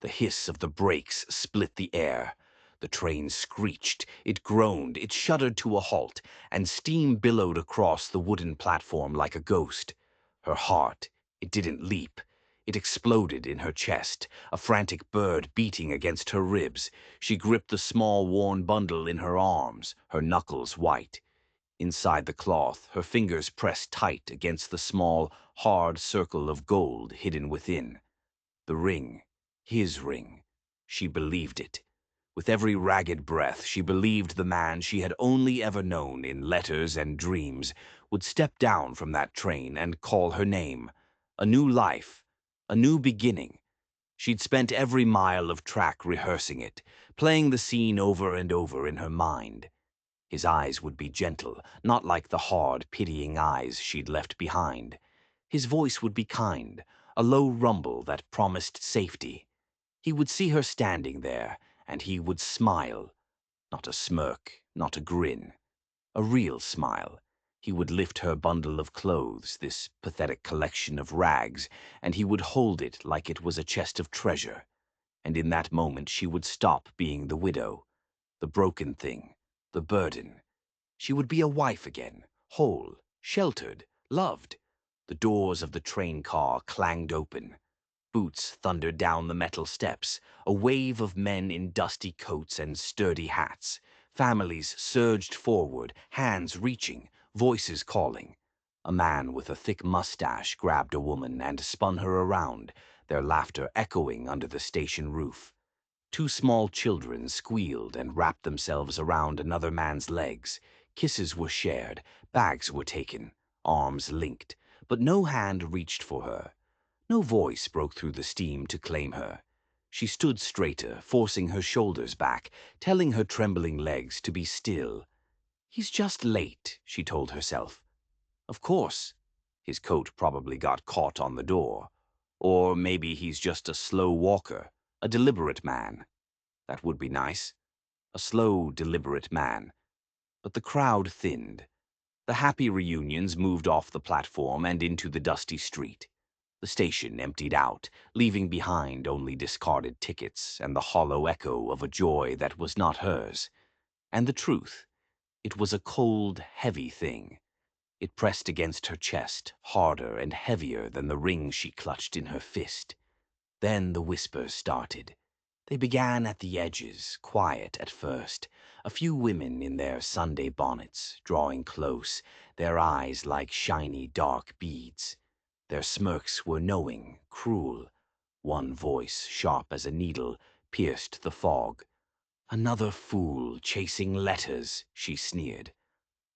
The hiss of the brakes split the air. The train screeched, it groaned, it shuddered to a halt, and steam billowed across the wooden platform like a ghost. Her heart, it didn't leap. It exploded in her chest, a frantic bird beating against her ribs. She gripped the small, worn bundle in her arms, her knuckles white. Inside the cloth, her fingers pressed tight against the small, hard circle of gold hidden within. The ring, his ring. She believed it. With every ragged breath, she believed the man she had only ever known in letters and dreams would step down from that train and call her name. A new life, a new beginning. She'd spent every mile of track rehearsing it, playing the scene over and over in her mind. His eyes would be gentle, not like the hard, pitying eyes she'd left behind. His voice would be kind, a low rumble that promised safety. He would see her standing there, and he would smile. Not a smirk, not a grin. A real smile. He would lift her bundle of clothes, this pathetic collection of rags, and he would hold it like it was a chest of treasure. And in that moment she would stop being the widow, the broken thing, the burden. She would be a wife again, whole, sheltered, loved. The doors of the train car clanged open. Boots thundered down the metal steps, a wave of men in dusty coats and sturdy hats. Families surged forward, hands reaching, voices calling. A man with a thick mustache grabbed a woman and spun her around, their laughter echoing under the station roof. Two small children squealed and wrapped themselves around another man's legs. Kisses were shared, bags were taken, arms linked, but no hand reached for her. No voice broke through the steam to claim her. She stood straighter, forcing her shoulders back, telling her trembling legs to be still. He's just late, she told herself. Of course. His coat probably got caught on the door. Or maybe he's just a slow walker, a deliberate man. That would be nice. A slow, deliberate man. But the crowd thinned. The happy reunions moved off the platform and into the dusty street. The station emptied out, leaving behind only discarded tickets and the hollow echo of a joy that was not hers. And the truth, it was a cold, heavy thing. It pressed against her chest, harder and heavier than the ring she clutched in her fist. Then the whispers started. They began at the edges, quiet at first, a few women in their Sunday bonnets, drawing close, their eyes like shiny dark beads. Their smirks were knowing, cruel. One voice, sharp as a needle, pierced the fog. "Another fool chasing letters," she sneered.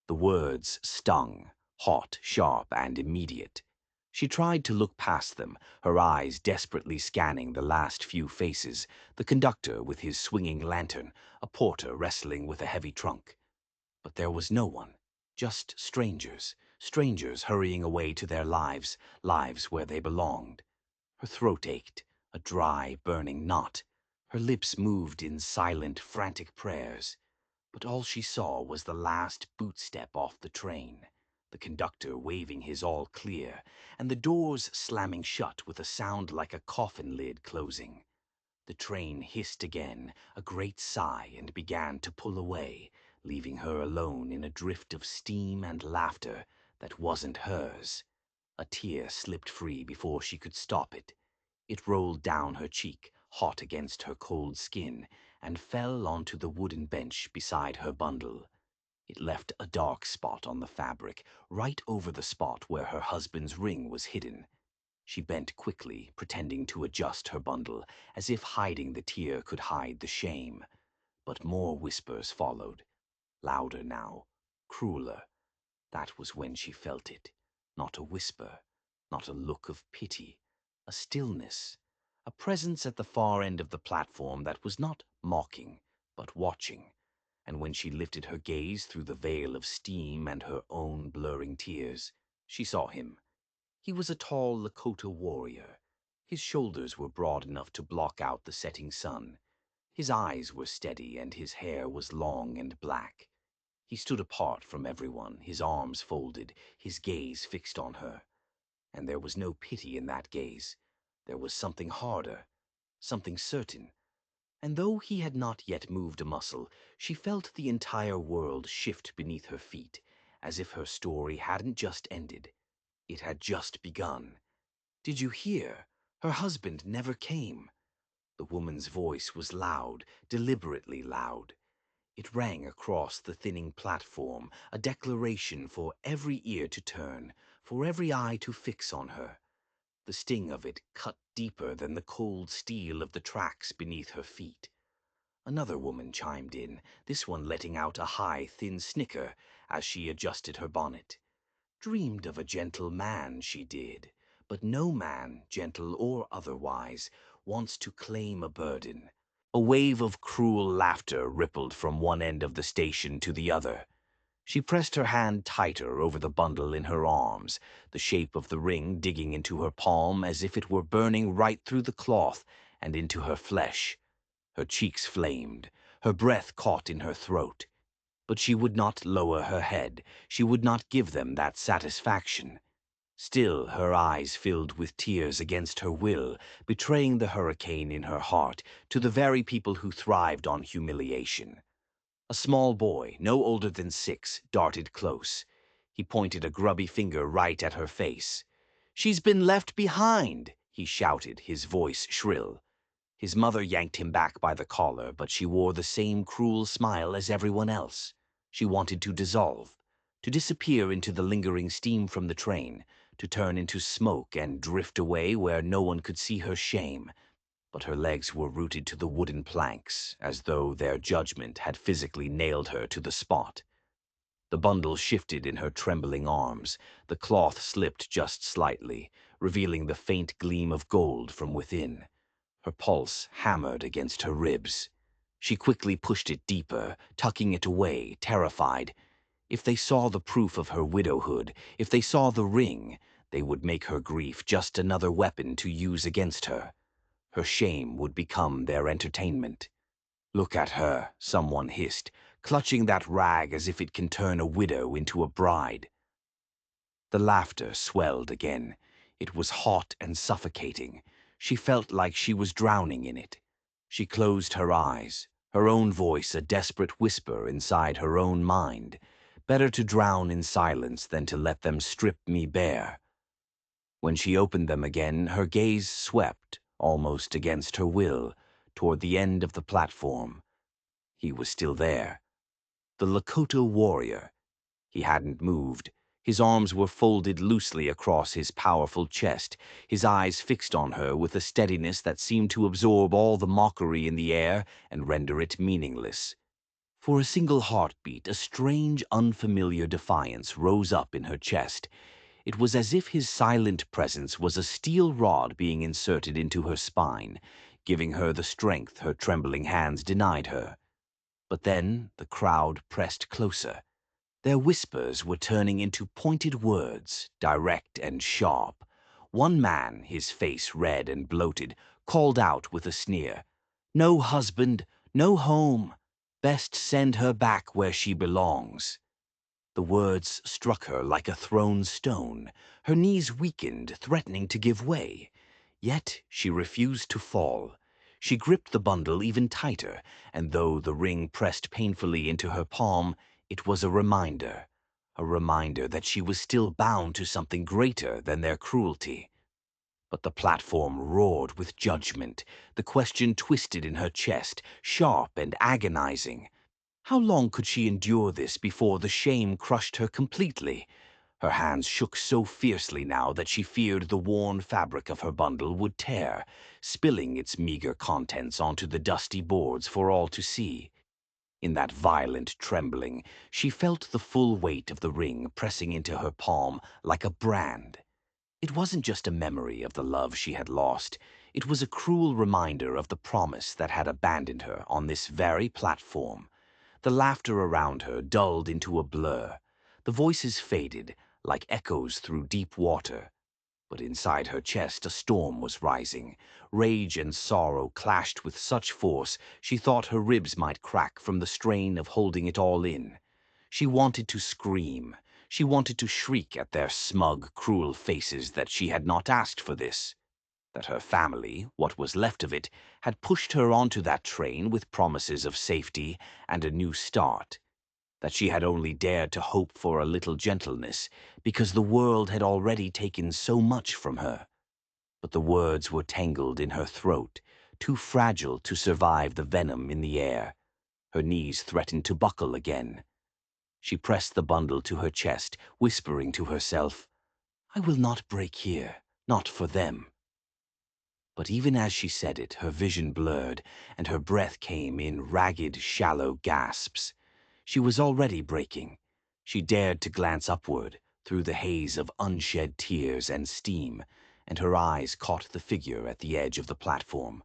The words stung, hot, sharp, and immediate. She tried to look past them, her eyes desperately scanning the last few faces, the conductor with his swinging lantern, a porter wrestling with a heavy trunk. But there was no one, just strangers, strangers hurrying away to their lives, lives where they belonged. Her throat ached, a dry, burning knot. Her lips moved in silent, frantic prayers. But all she saw was the last boot step off the train, the conductor waving his all clear, and the doors slamming shut with a sound like a coffin lid closing. The train hissed again, a great sigh, and began to pull away, leaving her alone in a drift of steam and laughter that wasn't hers. A tear slipped free before she could stop it. It rolled down her cheek, hot against her cold skin, and fell onto the wooden bench beside her bundle. It left a dark spot on the fabric, right over the spot where her husband's ring was hidden. She bent quickly, pretending to adjust her bundle, as if hiding the tear could hide the shame. But more whispers followed, louder now, crueler. That was when she felt it. Not a whisper, not a look of pity, a stillness, a presence at the far end of the platform that was not mocking, but watching. And when she lifted her gaze through the veil of steam and her own blurring tears, she saw him. He was a tall Lakota warrior. His shoulders were broad enough to block out the setting sun. His eyes were steady and his hair was long and black. He stood apart from everyone, his arms folded, his gaze fixed on her. And there was no pity in that gaze. There was something harder, something certain. And though he had not yet moved a muscle, she felt the entire world shift beneath her feet, as if her story hadn't just ended. It had just begun. "Did you hear? Her husband never came." The woman's voice was loud, deliberately loud. It rang across the thinning platform, a declaration for every ear to turn, for every eye to fix on her. The sting of it cut deeper than the cold steel of the tracks beneath her feet. Another woman chimed in, this one letting out a high, thin snicker as she adjusted her bonnet. "Dreamed of a gentle man, she did, but no man, gentle or otherwise, wants to claim a burden." A wave of cruel laughter rippled from one end of the station to the other. She pressed her hand tighter over the bundle in her arms, the shape of the ring digging into her palm as if it were burning right through the cloth and into her flesh. Her cheeks flamed, her breath caught in her throat. But she would not lower her head. She would not give them that satisfaction. Still, her eyes filled with tears against her will, betraying the hurricane in her heart to the very people who thrived on humiliation. A small boy, no older than 6, darted close. He pointed a grubby finger right at her face. "She's been left behind," he shouted, his voice shrill. His mother yanked him back by the collar, but she wore the same cruel smile as everyone else. She wanted to dissolve, to disappear into the lingering steam from the train, to turn into smoke and drift away where no one could see her shame. But her legs were rooted to the wooden planks, as though their judgment had physically nailed her to the spot. The bundle shifted in her trembling arms. The cloth slipped just slightly, revealing the faint gleam of gold from within. Her pulse hammered against her ribs. She quickly pushed it deeper, tucking it away, terrified. If they saw the proof of her widowhood, if they saw the ring, they would make her grief just another weapon to use against her. Her shame would become their entertainment. "Look at her," someone hissed, "clutching that rag as if it can turn a widow into a bride." The laughter swelled again. It was hot and suffocating. She felt like she was drowning in it. She closed her eyes, her own voice a desperate whisper inside her own mind. Better to drown in silence than to let them strip me bare. When she opened them again, her gaze swept, almost against her will, toward the end of the platform. He was still there. The Lakota warrior. He hadn't moved. His arms were folded loosely across his powerful chest, his eyes fixed on her with a steadiness that seemed to absorb all the mockery in the air and render it meaningless. For a single heartbeat, a strange, unfamiliar defiance rose up in her chest. It was as if his silent presence was a steel rod being inserted into her spine, giving her the strength her trembling hands denied her. But then the crowd pressed closer. Their whispers were turning into pointed words, direct and sharp. One man, his face red and bloated, called out with a sneer, "No husband, no home. Best send her back where she belongs." The words struck her like a thrown stone. Her knees weakened, threatening to give way. Yet she refused to fall. She gripped the bundle even tighter, and though the ring pressed painfully into her palm, it was a reminder that she was still bound to something greater than their cruelty. But the platform roared with judgment. The question twisted in her chest, sharp and agonizing. How long could she endure this before the shame crushed her completely? Her hands shook so fiercely now that she feared the worn fabric of her bundle would tear, spilling its meager contents onto the dusty boards for all to see. In that violent trembling, she felt the full weight of the ring pressing into her palm like a brand. It wasn't just a memory of the love she had lost. It was a cruel reminder of the promise that had abandoned her on this very platform. The laughter around her dulled into a blur. The voices faded, like echoes through deep water. But inside her chest a storm was rising. Rage and sorrow clashed with such force she thought her ribs might crack from the strain of holding it all in. She wanted to scream. She wanted to shriek at their smug, cruel faces that she had not asked for this. That her family, what was left of it, had pushed her onto that train with promises of safety and a new start. That she had only dared to hope for a little gentleness because the world had already taken so much from her. But the words were tangled in her throat, too fragile to survive the venom in the air. Her knees threatened to buckle again. She pressed the bundle to her chest, whispering to herself, "I will not break here, not for them." But even as she said it, her vision blurred, and her breath came in ragged, shallow gasps. She was already breaking. She dared to glance upward, through the haze of unshed tears and steam, and her eyes caught the figure at the edge of the platform,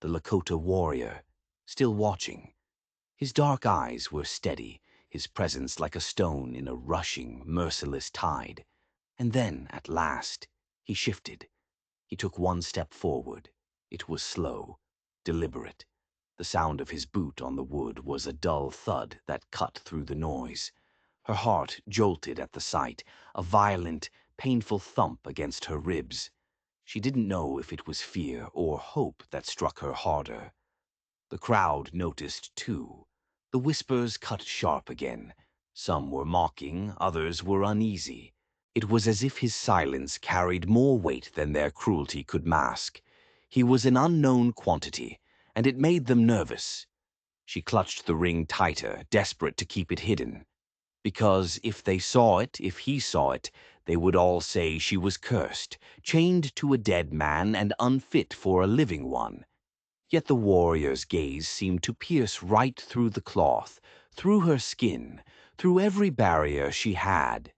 the Lakota warrior, still watching. His dark eyes were steady, his presence like a stone in a rushing, merciless tide. And then, at last, he shifted. He took one step forward. It was slow, deliberate. The sound of his boot on the wood was a dull thud that cut through the noise. Her heart jolted at the sight, a violent, painful thump against her ribs. She didn't know if it was fear or hope that struck her harder. The crowd noticed, too. The whispers cut sharp again. Some were mocking, others were uneasy. It was as if his silence carried more weight than their cruelty could mask. He was an unknown quantity, and it made them nervous. She clutched the ring tighter, desperate to keep it hidden. Because if they saw it, if he saw it, they would all say she was cursed, chained to a dead man and unfit for a living one. Yet the warrior's gaze seemed to pierce right through the cloth, through her skin, through every barrier she had.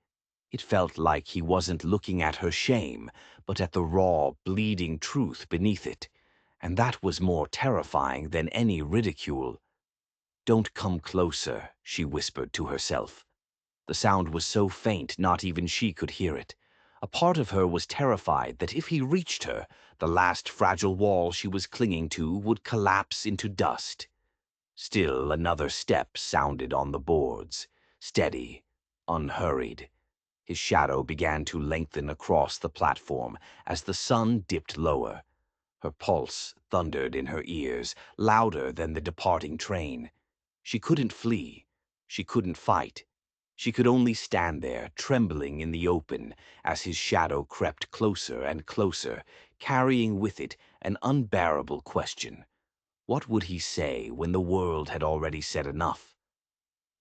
It felt like he wasn't looking at her shame, but at the raw, bleeding truth beneath it. And that was more terrifying than any ridicule. "Don't come closer," she whispered to herself. The sound was so faint not even she could hear it. A part of her was terrified that if he reached her, the last fragile wall she was clinging to would collapse into dust. Still another step sounded on the boards, steady, unhurried. His shadow began to lengthen across the platform as the sun dipped lower. Her pulse thundered in her ears, louder than the departing train. She couldn't flee. She couldn't fight. She could only stand there, trembling in the open, as his shadow crept closer and closer, carrying with it an unbearable question. What would he say when the world had already said enough?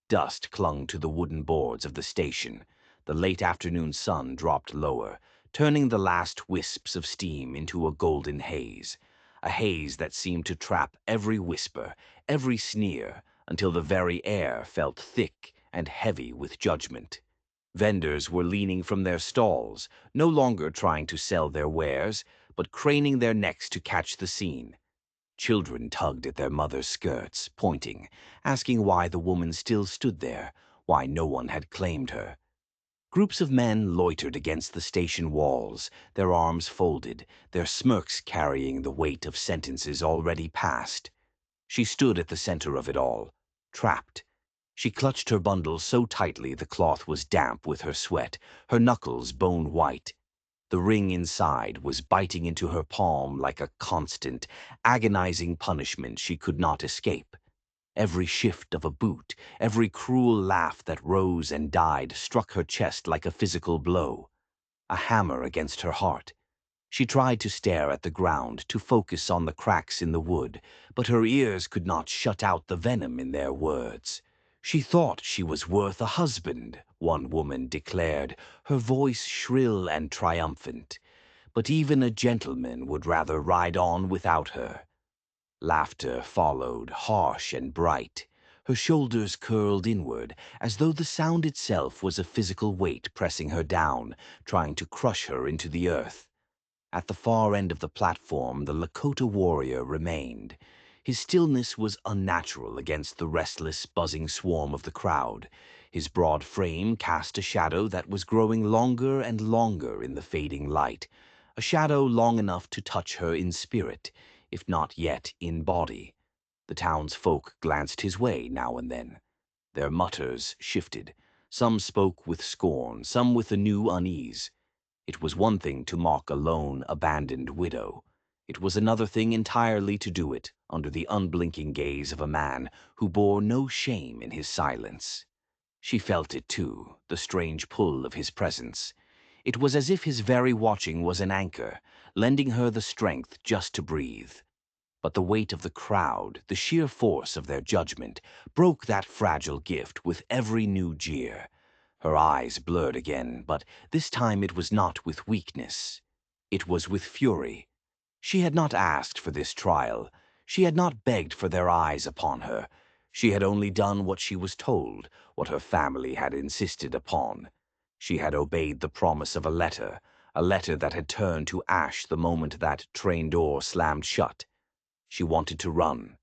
Dust clung to the wooden boards of the station. The late afternoon sun dropped lower, turning the last wisps of steam into a golden haze, a haze that seemed to trap every whisper, every sneer, until the very air felt thick and heavy with judgment. Vendors were leaning from their stalls, no longer trying to sell their wares, but craning their necks to catch the scene. Children tugged at their mothers' skirts, pointing, asking why the woman still stood there, why no one had claimed her. Groups of men loitered against the station walls, their arms folded, their smirks carrying the weight of sentences already passed. She stood at the center of it all, trapped. She clutched her bundle so tightly the cloth was damp with her sweat, her knuckles bone white. The ring inside was biting into her palm like a constant, agonizing punishment she could not escape. Every shift of a boot, every cruel laugh that rose and died struck her chest like a physical blow, a hammer against her heart. She tried to stare at the ground, to focus on the cracks in the wood, but her ears could not shut out the venom in their words. She thought she was worth a husband, one woman declared, her voice shrill and triumphant. But even a gentleman would rather ride on without her. Laughter followed, harsh and bright. Her shoulders curled inward, as though the sound itself was a physical weight pressing her down, trying to crush her into the earth. At the far end of the platform, the Lakota warrior remained. His stillness was unnatural against the restless, buzzing swarm of the crowd. His broad frame cast a shadow that was growing longer and longer in the fading light, a shadow long enough to touch her in spirit, if not yet in body. The townsfolk glanced his way now and then. Their mutters shifted. Some spoke with scorn, some with a new unease. It was one thing to mock a lone, abandoned widow. It was another thing entirely to do it under the unblinking gaze of a man who bore no shame in his silence. She felt it too, the strange pull of his presence. It was as if his very watching was an anchor, lending her the strength just to breathe. But the weight of the crowd, the sheer force of their judgment, broke that fragile gift with every new jeer. Her eyes blurred again, but this time it was not with weakness. It was with fury. She had not asked for this trial. She had not begged for their eyes upon her. She had only done what she was told, what her family had insisted upon. She had obeyed the promise of a letter that had turned to ash the moment that train door slammed shut. She wanted to run,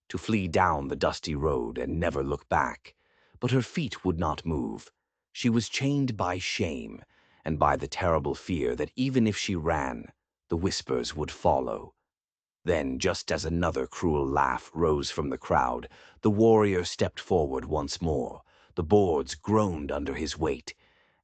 to flee down the dusty road and never look back. But her feet would not move. She was chained by shame, and by the terrible fear that even if she ran, the whispers would follow. Then, just as another cruel laugh rose from the crowd, the warrior stepped forward once more. The boards groaned under his weight,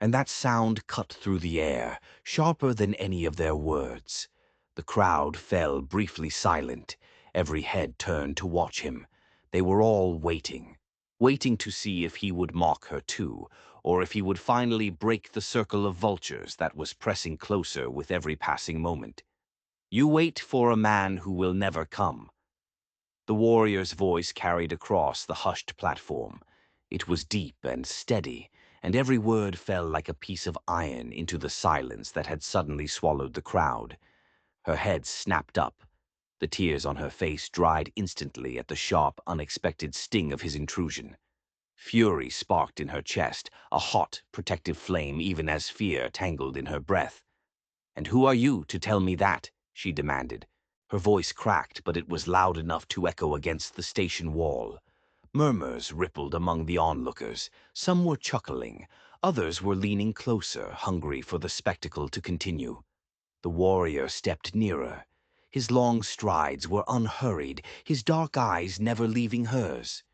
and that sound cut through the air, sharper than any of their words. The crowd fell briefly silent. Every head turned to watch him. They were all waiting, waiting to see if he would mock her too, or if he would finally break the circle of vultures that was pressing closer with every passing moment. You wait for a man who will never come. The warrior's voice carried across the hushed platform. It was deep and steady, and every word fell like a piece of iron into the silence that had suddenly swallowed the crowd. Her head snapped up. The tears on her face dried instantly at the sharp, unexpected sting of his intrusion. Fury sparked in her chest, a hot, protective flame even as fear tangled in her breath. "And who are you to tell me that?" she demanded. Her voice cracked, but it was loud enough to echo against the station wall. Murmurs rippled among the onlookers. Some were chuckling. Others were leaning closer, hungry for the spectacle to continue. The warrior stepped nearer. His long strides were unhurried, his dark eyes never leaving hers.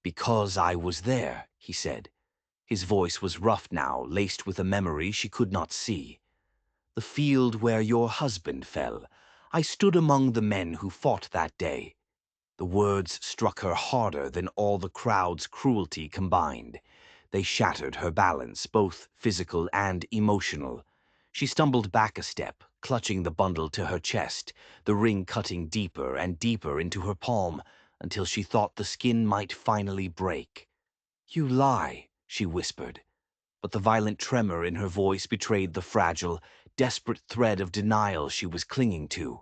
"Because I was there," he said. His voice was rough now, laced with a memory she could not see. "The field where your husband fell. I stood among the men who fought that day." The words struck her harder than all the crowd's cruelty combined. They shattered her balance, both physical and emotional. She stumbled back a step, clutching the bundle to her chest, the ring cutting deeper and deeper into her palm, until she thought the skin might finally break. "You lie," she whispered. But the violent tremor in her voice betrayed the fragile, desperate thread of denial she was clinging to.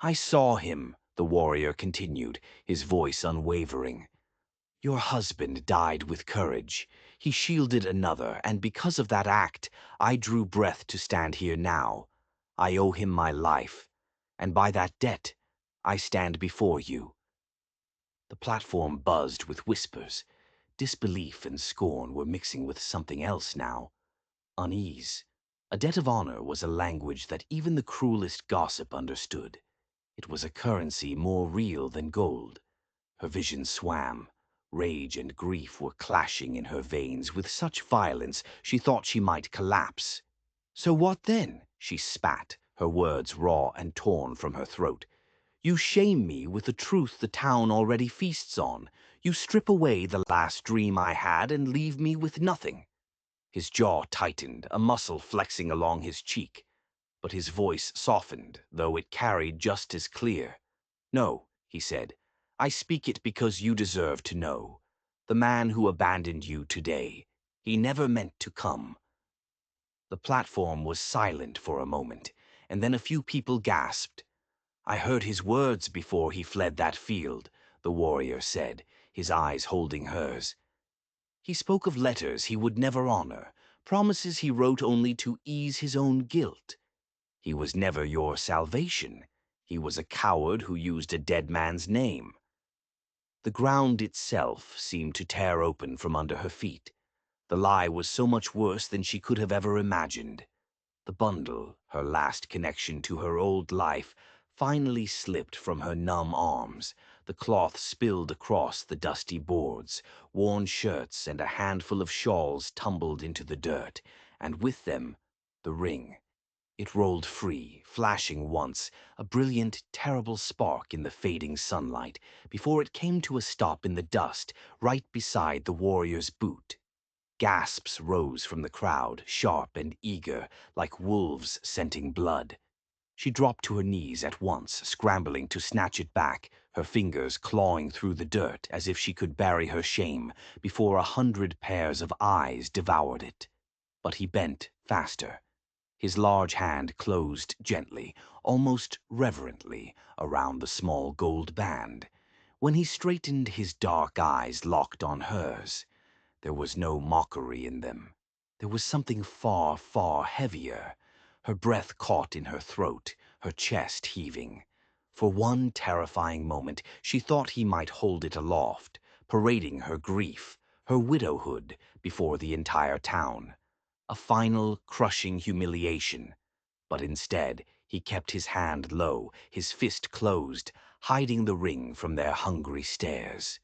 "I saw him," the warrior continued, his voice unwavering. "Your husband died with courage. He shielded another, and because of that act, I drew breath to stand here now. I owe him my life, and by that debt, I stand before you." The platform buzzed with whispers. Disbelief and scorn were mixing with something else now. Unease. A debt of honor was a language that even the cruelest gossip understood. It was a currency more real than gold. Her vision swam. Rage and grief were clashing in her veins with such violence she thought she might collapse. "So what then?" she spat, her words raw and torn from her throat. "You shame me with a truth the town already feasts on. You strip away the last dream I had and leave me with nothing." His jaw tightened, a muscle flexing along his cheek. But his voice softened, though it carried just as clear. "No," he said, "I speak it because you deserve to know. The man who abandoned you today, he never meant to come." The platform was silent for a moment, and then a few people gasped. "I heard his words before he fled that field," the warrior said, his eyes holding hers. "He spoke of letters he would never honor, promises he wrote only to ease his own guilt. He was never your salvation. He was a coward who used a dead man's name." The ground itself seemed to tear open from under her feet. The lie was so much worse than she could have ever imagined. The bundle, her last connection to her old life, finally slipped from her numb arms. The cloth spilled across the dusty boards. Worn shirts and a handful of shawls tumbled into the dirt, and with them, the ring. It rolled free, flashing once, a brilliant, terrible spark in the fading sunlight, before it came to a stop in the dust right beside the warrior's boot. Gasps rose from the crowd, sharp and eager, like wolves scenting blood. She dropped to her knees at once, scrambling to snatch it back, her fingers clawing through the dirt as if she could bury her shame before 100 pairs of eyes devoured it. But he bent faster. His large hand closed gently, almost reverently, around the small gold band. When he straightened, his dark eyes locked on hers. There was no mockery in them. There was something far, far heavier. Her breath caught in her throat, her chest heaving. For one terrifying moment, she thought he might hold it aloft, parading her grief, her widowhood, before the entire town. A final, crushing humiliation. But instead, he kept his hand low, his fist closed, hiding the ring from their hungry stares.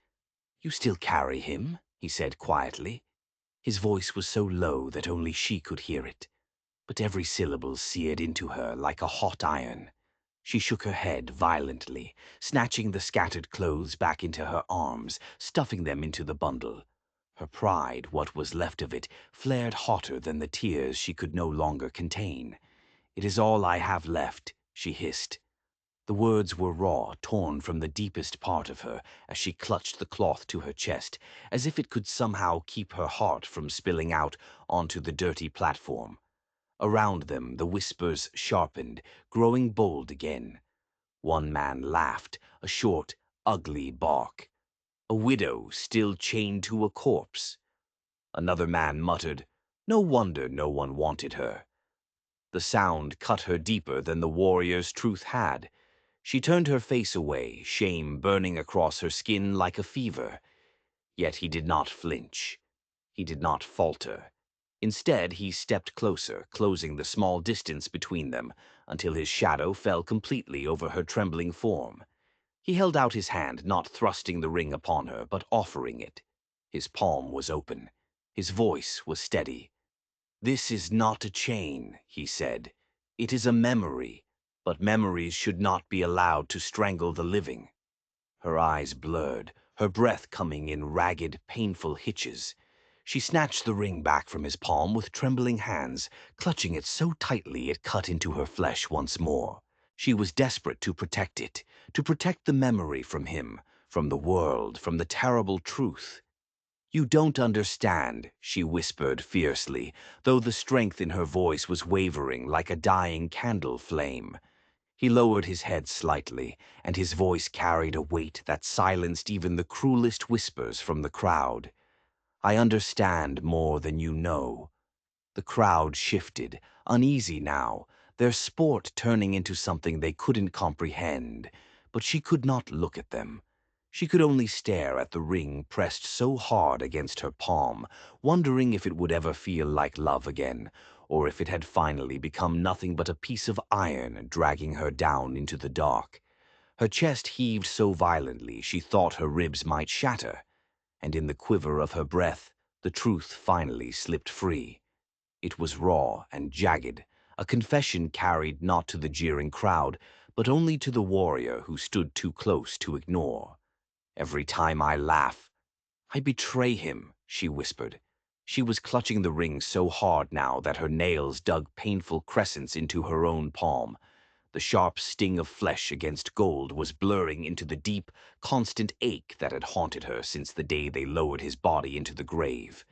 "You still carry him?" he said quietly. His voice was so low that only she could hear it, but every syllable seared into her like a hot iron. She shook her head violently, snatching the scattered clothes back into her arms, stuffing them into the bundle. Her pride, what was left of it, flared hotter than the tears she could no longer contain. "It is all I have left," she hissed. The words were raw, torn from the deepest part of her, as she clutched the cloth to her chest, as if it could somehow keep her heart from spilling out onto the dirty platform. Around them, the whispers sharpened, growing bold again. One man laughed, a short, ugly bark. A widow still chained to a corpse. Another man muttered, "No wonder no one wanted her." The sound cut her deeper than the warrior's truth had. She turned her face away, shame burning across her skin like a fever. Yet he did not flinch. He did not falter. Instead, he stepped closer, closing the small distance between them, until his shadow fell completely over her trembling form. He held out his hand, not thrusting the ring upon her, but offering it. His palm was open. His voice was steady. "This is not a chain," he said. "It is a memory, but memories should not be allowed to strangle the living." Her eyes blurred, her breath coming in ragged, painful hitches. She snatched the ring back from his palm with trembling hands, clutching it so tightly it cut into her flesh once more. She was desperate to protect it, to protect the memory from him, from the world, from the terrible truth. "You don't understand," she whispered fiercely, though the strength in her voice was wavering like a dying candle flame. He lowered his head slightly, and his voice carried a weight that silenced even the cruelest whispers from the crowd. "I understand more than you know." The crowd shifted, uneasy now, their sport turning into something they couldn't comprehend. But she could not look at them. She could only stare at the ring pressed so hard against her palm, wondering if it would ever feel like love again, or if it had finally become nothing but a piece of iron dragging her down into the dark. Her chest heaved so violently she thought her ribs might shatter, and in the quiver of her breath, the truth finally slipped free. It was raw and jagged, a confession carried not to the jeering crowd, but only to the warrior who stood too close to ignore. "Every time I laugh, I betray him," she whispered. She was clutching the ring so hard now that her nails dug painful crescents into her own palm. The sharp sting of flesh against gold was blurring into the deep, constant ache that had haunted her since the day they lowered his body into the grave.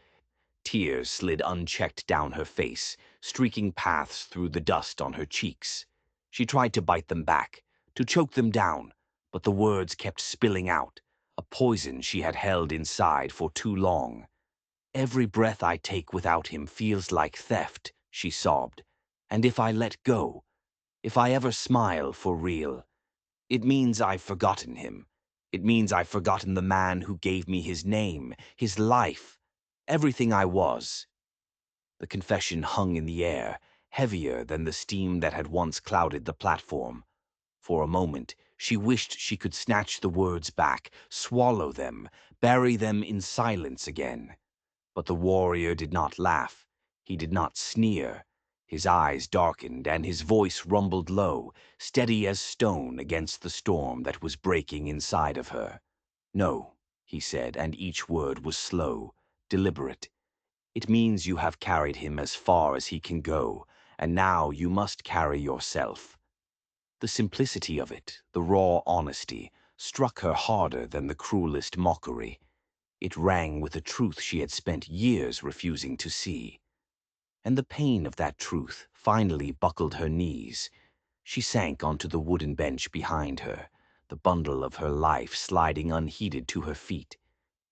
Tears slid unchecked down her face, streaking paths through the dust on her cheeks. She tried to bite them back, to choke them down, but the words kept spilling out, a poison she had held inside for too long. "Every breath I take without him feels like theft," she sobbed. "And if I let go, if I ever smile for real, it means I've forgotten him. It means I've forgotten the man who gave me his name, his life, everything I was." The confession hung in the air, heavier than the steam that had once clouded the platform. For a moment, she wished she could snatch the words back, swallow them, bury them in silence again. But the warrior did not laugh. He did not sneer. His eyes darkened and his voice rumbled low, steady as stone against the storm that was breaking inside of her. "No," he said, and each word was slow, deliberate. "It means you have carried him as far as he can go, and now you must carry yourself." The simplicity of it, the raw honesty, struck her harder than the cruelest mockery. It rang with a truth she had spent years refusing to see. And the pain of that truth finally buckled her knees. She sank onto the wooden bench behind her, the bundle of her life sliding unheeded to her feet.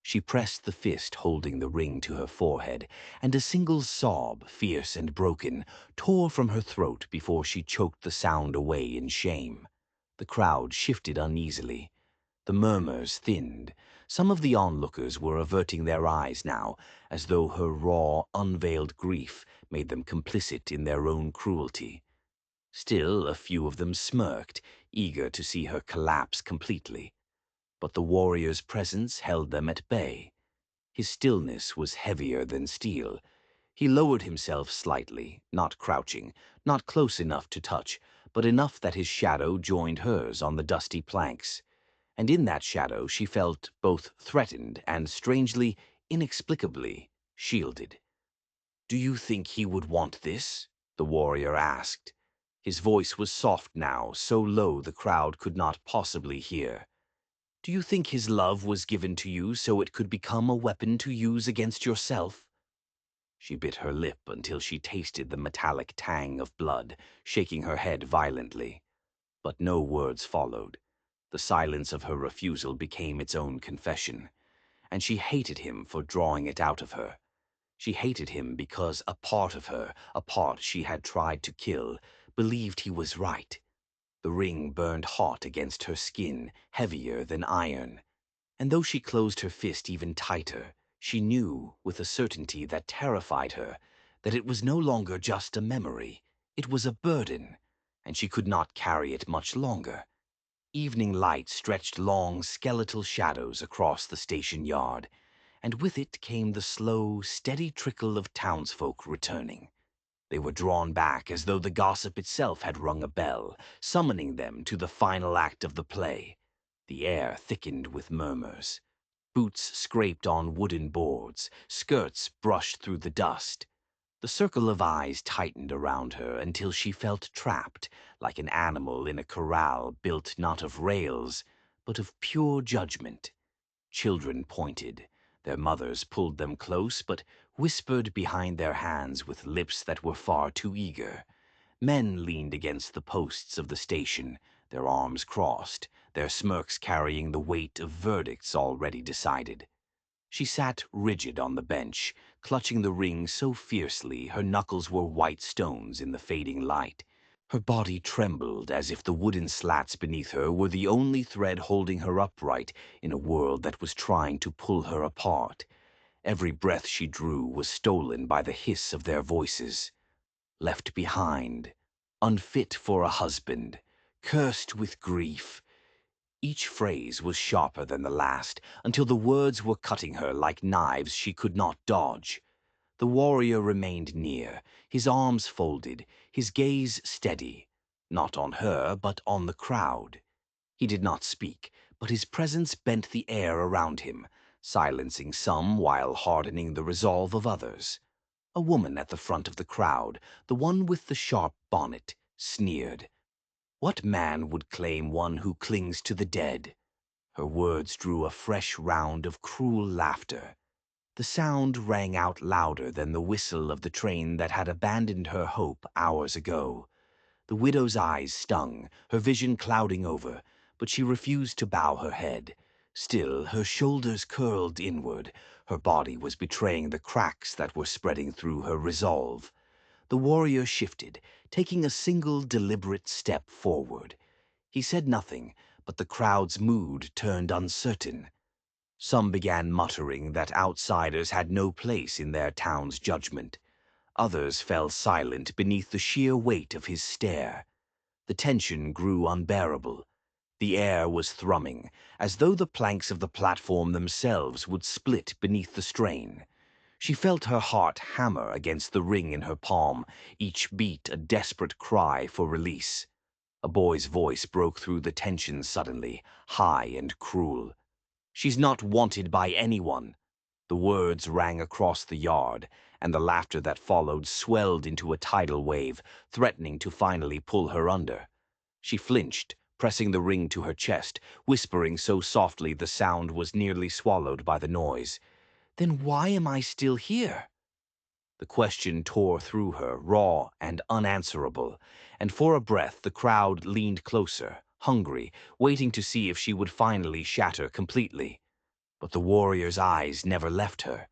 She pressed the fist holding the ring to her forehead, and a single sob, fierce and broken, tore from her throat before she choked the sound away in shame. The crowd shifted uneasily. The murmurs thinned. Some of the onlookers were averting their eyes now, as though her raw, unveiled grief made them complicit in their own cruelty. Still, a few of them smirked, eager to see her collapse completely. But the warrior's presence held them at bay. His stillness was heavier than steel. He lowered himself slightly, not crouching, not close enough to touch, but enough that his shadow joined hers on the dusty planks. And in that shadow she felt both threatened and strangely, inexplicably, shielded. "Do you think he would want this?" the warrior asked. His voice was soft now, so low the crowd could not possibly hear. "Do you think his love was given to you so it could become a weapon to use against yourself?" She bit her lip until she tasted the metallic tang of blood, shaking her head violently. But no words followed. The silence of her refusal became its own confession. And she hated him for drawing it out of her. She hated him because a part of her, a part she had tried to kill, believed he was right. The ring burned hot against her skin, heavier than iron. And though she closed her fist even tighter, she knew, with a certainty that terrified her, that it was no longer just a memory. It was a burden, and she could not carry it much longer. Evening light stretched long, skeletal shadows across the station yard, and with it came the slow, steady trickle of townsfolk returning. They were drawn back as though the gossip itself had rung a bell, summoning them to the final act of the play. The air thickened with murmurs. Boots scraped on wooden boards, skirts brushed through the dust. The circle of eyes tightened around her until she felt trapped, like an animal in a corral built not of rails, but of pure judgment. Children pointed. Their mothers pulled them close, but whispered behind their hands with lips that were far too eager. Men leaned against the posts of the station, their arms crossed, their smirks carrying the weight of verdicts already decided. She sat rigid on the bench, clutching the ring so fiercely her knuckles were white stones in the fading light. Her body trembled as if the wooden slats beneath her were the only thread holding her upright in a world that was trying to pull her apart. Every breath she drew was stolen by the hiss of their voices. Left behind, unfit for a husband, cursed with grief. Each phrase was sharper than the last, until the words were cutting her like knives she could not dodge. The warrior remained near, his arms folded, his gaze steady, not on her, but on the crowd. He did not speak, but his presence bent the air around him, silencing some while hardening the resolve of others. A woman at the front of the crowd, the one with the sharp bonnet, sneered. "What man would claim one who clings to the dead?" Her words drew a fresh round of cruel laughter. The sound rang out louder than the whistle of the train that had abandoned her hope hours ago. The widow's eyes stung, her vision clouding over, but she refused to bow her head. Still, her shoulders curled inward. Her body was betraying the cracks that were spreading through her resolve. The warrior shifted, taking a single deliberate step forward. He said nothing, but the crowd's mood turned uncertain. Some began muttering that outsiders had no place in their town's judgment. Others fell silent beneath the sheer weight of his stare. The tension grew unbearable. The air was thrumming, as though the planks of the platform themselves would split beneath the strain. She felt her heart hammer against the ring in her palm, each beat a desperate cry for release. A boy's voice broke through the tension suddenly, high and cruel. "She's not wanted by anyone." The words rang across the yard, and the laughter that followed swelled into a tidal wave, threatening to finally pull her under. She flinched, pressing the ring to her chest, whispering so softly the sound was nearly swallowed by the noise. "Then why am I still here?" The question tore through her, raw and unanswerable, and for a breath the crowd leaned closer, hungry, waiting to see if she would finally shatter completely. But the warrior's eyes never left her.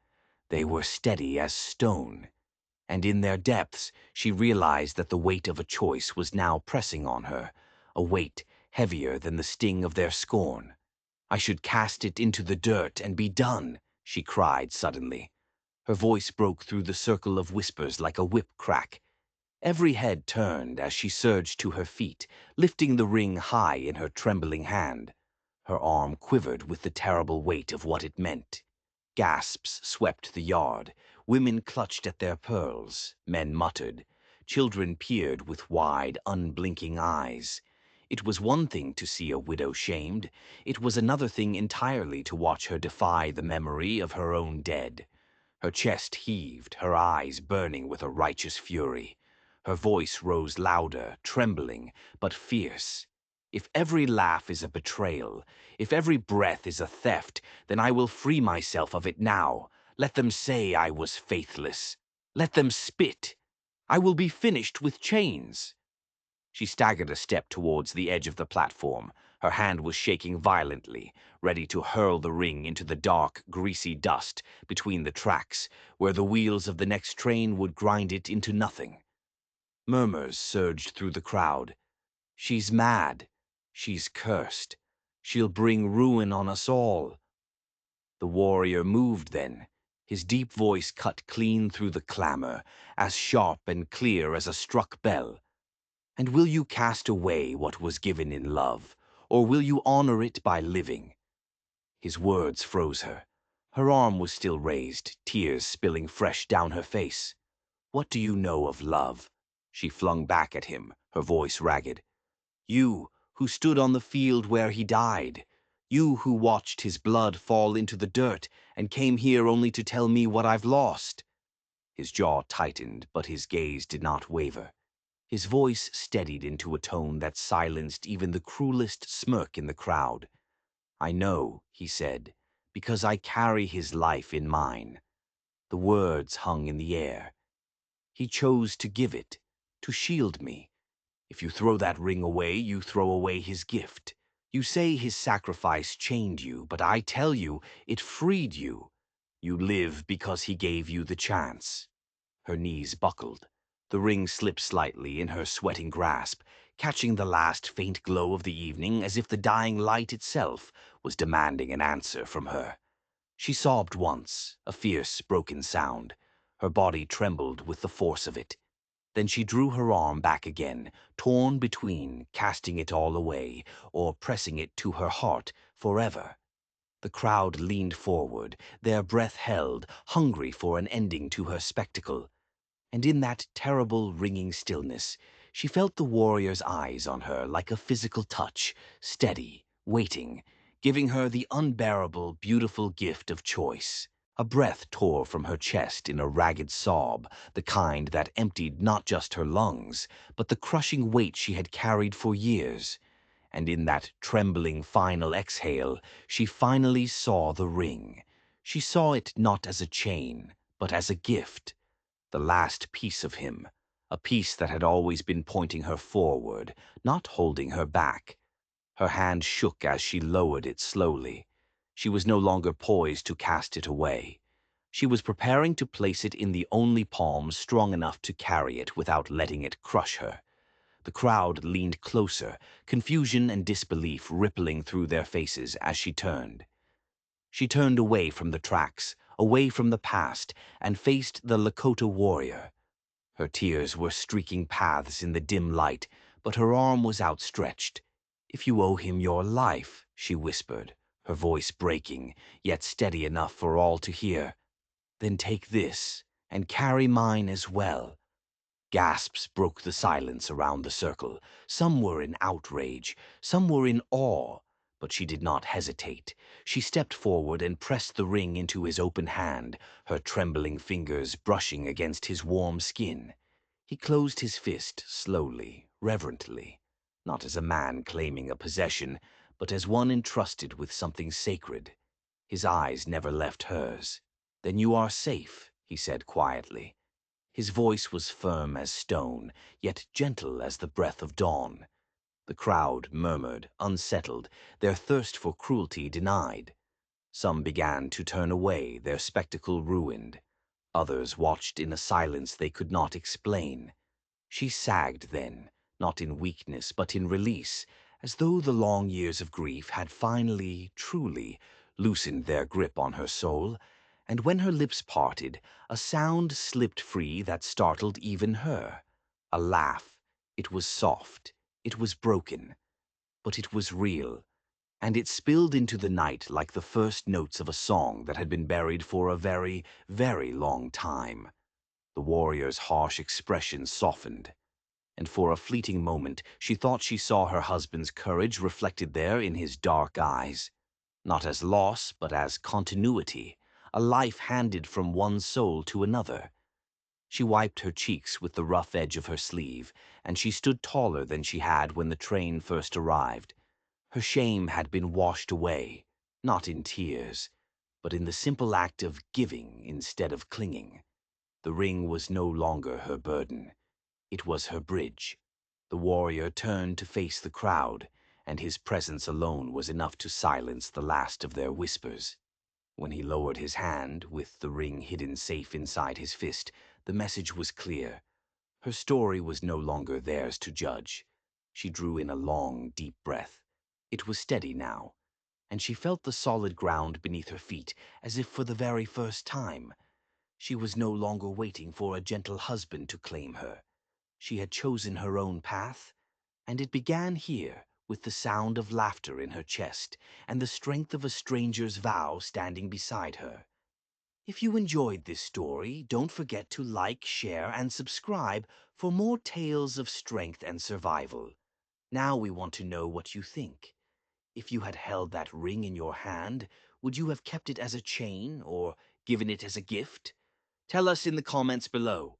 They were steady as stone, and in their depths she realized that the weight of a choice was now pressing on her, a weight heavier than the sting of their scorn. "I should cast it into the dirt and be done," she cried suddenly. Her voice broke through the circle of whispers like a whip crack. Every head turned as she surged to her feet, lifting the ring high in her trembling hand. Her arm quivered with the terrible weight of what it meant. Gasps swept the yard. Women clutched at their pearls. Men muttered. Children peered with wide, unblinking eyes. It was one thing to see a widow shamed. It was another thing entirely to watch her defy the memory of her own dead. Her chest heaved, her eyes burning with a righteous fury. Her voice rose louder, trembling, but fierce. "If every laugh is a betrayal, if every breath is a theft, then I will free myself of it now. Let them say I was faithless. Let them spit. I will be finished with chains." She staggered a step towards the edge of the platform. Her hand was shaking violently, ready to hurl the ring into the dark, greasy dust between the tracks, where the wheels of the next train would grind it into nothing. Murmurs surged through the crowd. "She's mad. She's cursed. She'll bring ruin on us all." The warrior moved then. His deep voice cut clean through the clamor, as sharp and clear as a struck bell. "And will you cast away what was given in love, or will you honor it by living?" His words froze her. Her arm was still raised, tears spilling fresh down her face. "What do you know of love?" she flung back at him, her voice ragged. "You, who stood on the field where he died. You who watched his blood fall into the dirt and came here only to tell me what I've lost." His jaw tightened, but his gaze did not waver. His voice steadied into a tone that silenced even the cruelest smirk in the crowd. "I know," he said, "because I carry his life in mine." The words hung in the air. "He chose to give it, to shield me. If you throw that ring away, you throw away his gift. You say his sacrifice chained you, but I tell you, it freed you. You live because he gave you the chance." Her knees buckled. The ring slipped slightly in her sweating grasp, catching the last faint glow of the evening as if the dying light itself was demanding an answer from her. She sobbed once, a fierce, broken sound. Her body trembled with the force of it. Then she drew her arm back again, torn between casting it all away or pressing it to her heart forever. The crowd leaned forward, their breath held, hungry for an ending to her spectacle. And in that terrible, ringing stillness, she felt the warrior's eyes on her like a physical touch, steady, waiting, giving her the unbearable, beautiful gift of choice. A breath tore from her chest in a ragged sob, the kind that emptied not just her lungs, but the crushing weight she had carried for years. And in that trembling final exhale, she finally saw the ring. She saw it not as a chain, but as a gift. The last piece of him, a piece that had always been pointing her forward, not holding her back. Her hand shook as she lowered it slowly. She was no longer poised to cast it away. She was preparing to place it in the only palm strong enough to carry it without letting it crush her. The crowd leaned closer, confusion and disbelief rippling through their faces as she turned. She turned away from the tracks, away from the past, and faced the Lakota warrior. Her tears were streaking paths in the dim light, but her arm was outstretched. "If you owe him your life," she whispered, her voice breaking, yet steady enough for all to hear. Then take this, and carry mine as well. Gasps broke the silence around the circle. Some were in outrage, some were in awe, but she did not hesitate. She stepped forward and pressed the ring into his open hand, her trembling fingers brushing against his warm skin. He closed his fist slowly, reverently, not as a man claiming a possession, but as one entrusted with something sacred. His eyes never left hers. "Then you are safe," he said quietly. His voice was firm as stone, yet gentle as the breath of dawn. The crowd murmured, unsettled, their thirst for cruelty denied. Some began to turn away, their spectacle ruined. Others watched in a silence they could not explain. She sagged then, not in weakness but in release, as though the long years of grief had finally, truly, loosened their grip on her soul, and when her lips parted, a sound slipped free that startled even her. A laugh. It was soft. It was broken. But it was real, and it spilled into the night like the first notes of a song that had been buried for a very, very long time. The warrior's harsh expression softened, and for a fleeting moment she thought she saw her husband's courage reflected there in his dark eyes. Not as loss, but as continuity, a life handed from one soul to another. She wiped her cheeks with the rough edge of her sleeve, and she stood taller than she had when the train first arrived. Her shame had been washed away, not in tears, but in the simple act of giving instead of clinging. The ring was no longer her burden. It was her bridge. The warrior turned to face the crowd, and his presence alone was enough to silence the last of their whispers. When he lowered his hand, with the ring hidden safe inside his fist, the message was clear. Her story was no longer theirs to judge. She drew in a long, deep breath. It was steady now, and she felt the solid ground beneath her feet as if for the very first time. She was no longer waiting for a gentle husband to claim her. She had chosen her own path, and it began here with the sound of laughter in her chest and the strength of a stranger's vow standing beside her. If you enjoyed this story, don't forget to like, share, and subscribe for more tales of strength and survival. Now we want to know what you think. If you had held that ring in your hand, would you have kept it as a chain or given it as a gift? Tell us in the comments below.